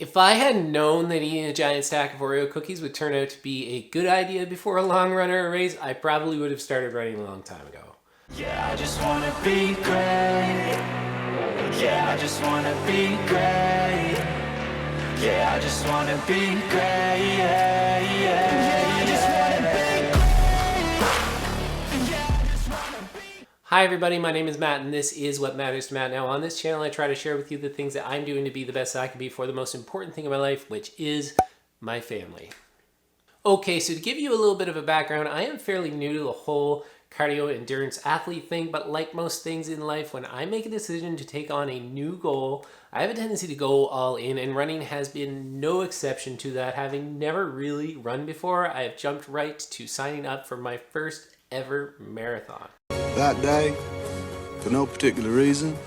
If I had known that eating a giant stack of Oreo cookies would turn out to be a good idea before a long run or a race, I probably would have started running a long time ago. Yeah, I just wanna be great. Yeah, I just wanna be great. Yeah, I just wanna be great. Yeah, yeah, I just wanna be great. Yeah, I just wanna be. Hi everybody, my name is Matt and this is What Matters to Matt. Now on this channel I try to share with you the things that I'm doing to be the best I can be for the most important thing in my life, which is my family. Okay, so to give you a little bit of a background, I am fairly new to the whole cardio endurance athlete thing, but like most things in life, when I make a decision to take on a new goal, I have a tendency to go all in, and running has been no exception to that. Having never really run before, I have jumped right to signing up for my first ever marathon. That day, for no particular reason,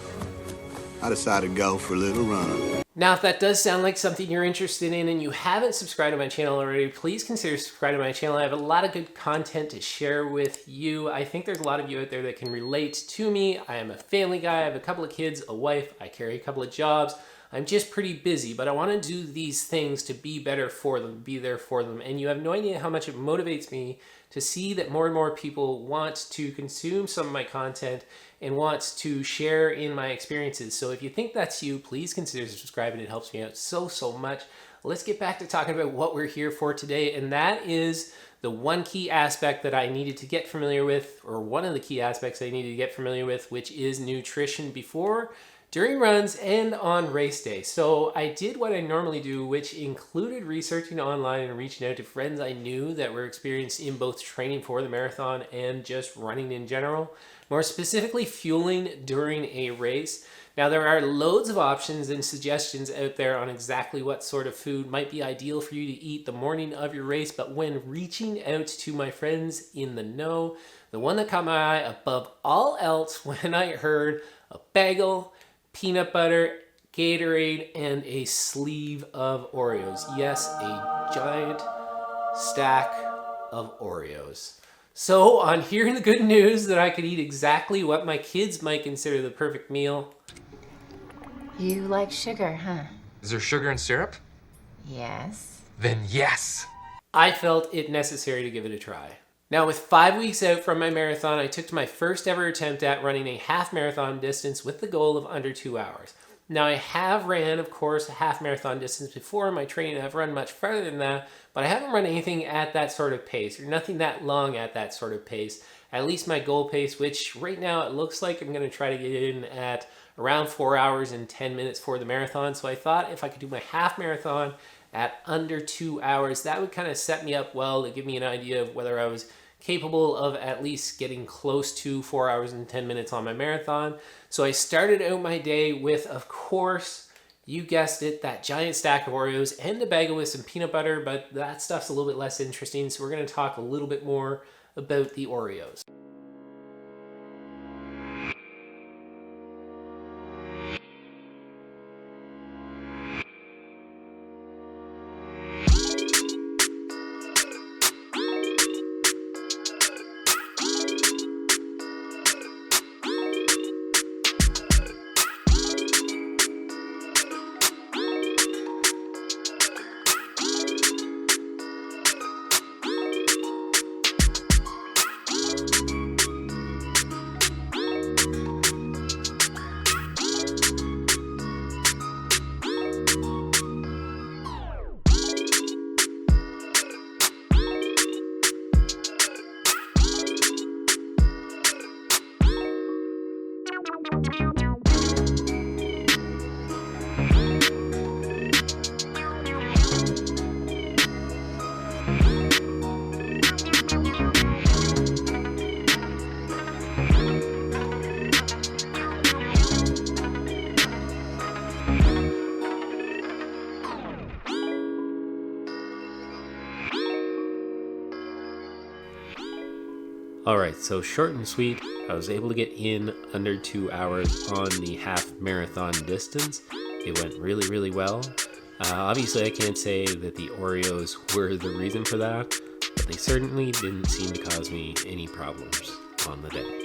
I decided to go for a little run. Now, if that does sound like something you're interested in and you haven't subscribed to my channel already, please consider subscribing to my channel. I have a lot of good content to share with you. I think there's a lot of you out there that can relate to me. I am a family guy. I have a couple of kids, a wife. I carry a couple of jobs. I'm just pretty busy, but I want to do these things to be better for them, be there for them. And you have no idea how much it motivates me to see that more and more people want to consume some of my content and want to share in my experiences. So if you think that's you, please consider subscribing. It helps me out so much. Let's get back to talking about what we're here for today, and that is the one key aspect that I needed to get familiar with, or one of the key aspects I needed to get familiar with, which is nutrition before, during runs, and on race day. So I did what I normally do, which included researching online and reaching out to friends I knew that were experienced in both training for the marathon and just running in general, more specifically fueling during a race. Now there are loads of options and suggestions out there on exactly what sort of food might be ideal for you to eat the morning of your race, but when reaching out to my friends in the know, the one that caught my eye above all else when I heard a bagel, peanut butter, Gatorade, and a sleeve of Oreos. Yes, a giant stack of Oreos. So on hearing the good news that I could eat exactly what my kids might consider the perfect meal. You like sugar, huh? Is there sugar and syrup? Yes. Then yes! I felt it necessary to give it a try. Now, with 5 weeks out from my marathon, I took to my first ever attempt at running a half marathon distance with the goal of under 2 hours. Now, I have ran, of course, a half marathon distance before in my training. I've run much farther than that, but I haven't run anything at that sort of pace, or nothing that long at that sort of pace. At least my goal pace, which right now it looks like I'm going to try to get in at around 4 hours and 10 minutes for the marathon. So I thought if I could do my half marathon at under 2 hours, that would kind of set me up well to give me an idea of whether I was capable of at least getting close to 4 hours and 10 minutes on my marathon. So I started out my day with, of course, you guessed it, that giant stack of Oreos and a bagel with some peanut butter, but that stuff's a little bit less interesting, so we're going to talk a little bit more about the Oreos. Alright, so short and sweet, I was able to get in under 2 hours on the half marathon distance. It went really well. Obviously I can't say that the Oreos were the reason for that, but they certainly didn't seem to cause me any problems on the day.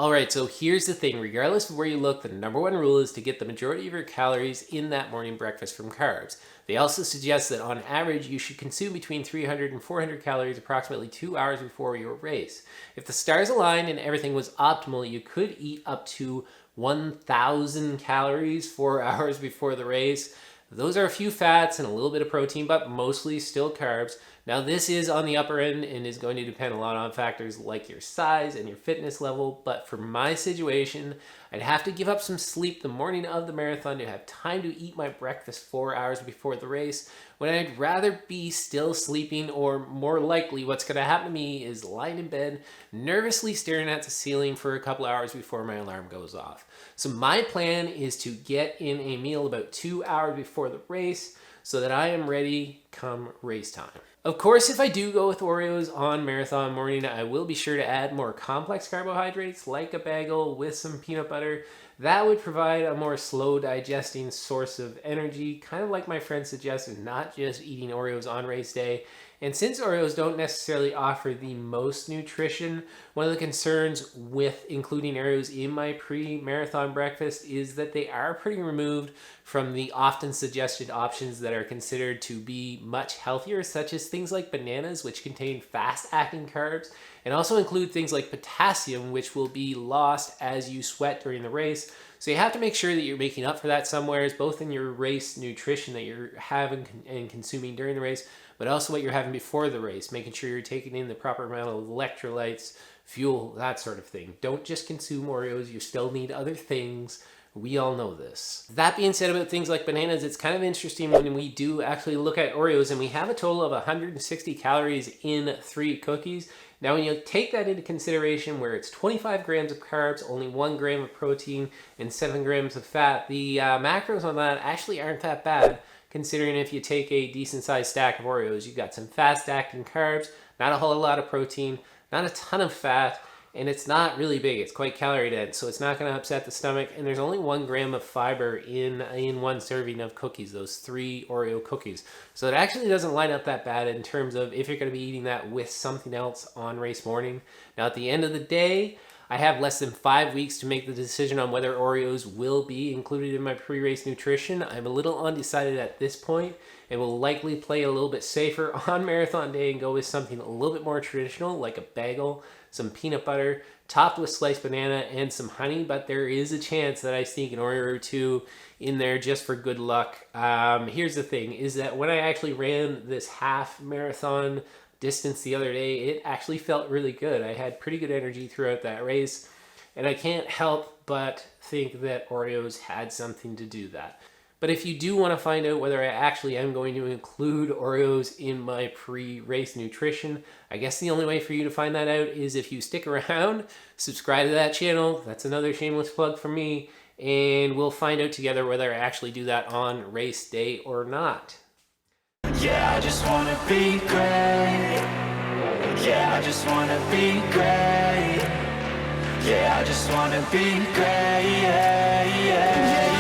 All right, so here's the thing. Regardless of where you look, the number one rule is to get the majority of your calories in that morning breakfast from carbs. They also suggest that on average, you should consume between 300 and 400 calories approximately 2 hours before your race. If the stars aligned and everything was optimal, you could eat up to 1,000 calories 4 hours before the race. Those are a few fats and a little bit of protein, but mostly still carbs. Now this is on the upper end and is going to depend a lot on factors like your size and your fitness level, but for my situation, I'd have to give up some sleep the morning of the marathon to have time to eat my breakfast 4 hours before the race, when I'd rather be still sleeping, or more likely what's going to happen to me is lying in bed, nervously staring at the ceiling for a couple hours before my alarm goes off. So my plan is to get in a meal about 2 hours before the race so that I am ready come race time. Of course, if I do go with Oreos on marathon morning, I will be sure to add more complex carbohydrates like a bagel with some peanut butter. That would provide a more slow digesting source of energy, kind of like my friend suggested, not just eating Oreos on race day. And since Oreos don't necessarily offer the most nutrition, one of the concerns with including Oreos in my pre-marathon breakfast is that they are pretty removed from the often suggested options that are considered to be much healthier, such as things like bananas, which contain fast-acting carbs, and also include things like potassium, which will be lost as you sweat during the race. So you have to make sure that you're making up for that somewhere, both in your race nutrition that you're having and consuming during the race, but also what you're having before the race, making sure you're taking in the proper amount of electrolytes, fuel, that sort of thing. Don't just consume Oreos, you still need other things. We all know this. That being said about things like bananas, it's kind of interesting when we do actually look at Oreos and we have a total of 160 calories in 3 cookies. Now, when you take that into consideration where it's 25 grams of carbs, only 1 gram of protein, and 7 grams of fat, the macros on that actually aren't that bad, considering if you take a decent sized stack of Oreos, you've got some fast acting carbs, not a whole lot of protein, not a ton of fat, and it's not really big. It's quite calorie dense, so it's not going to upset the stomach. And there's only 1 gram of fiber in one serving of cookies, those 3 Oreo cookies. So it actually doesn't line up that bad in terms of if you're going to be eating that with something else on race morning. Now, at the end of the day, I have less than 5 weeks to make the decision on whether Oreos will be included in my pre-race nutrition. I'm a little undecided at this point and will likely play a little bit safer on marathon day and go with something a little bit more traditional, like a bagel, some peanut butter, topped with sliced banana and some honey, but there is a chance that I sneak an Oreo or 2 in there just for good luck. Here's the thing, is that when I actually ran this half marathon distance the other day, it actually felt really good. I had pretty good energy throughout that race, and I can't help but think that Oreos had something to do that. But if you do want to find out whether I actually am going to include Oreos in my pre-race nutrition, I guess the only way for you to find that out is if you stick around, subscribe to that channel. That's another shameless plug for me, and we'll find out together whether I actually do that on race day or not. Yeah, I just wanna be great. Yeah, I just wanna be great. Yeah, I just wanna be great. Yeah, yeah, yeah.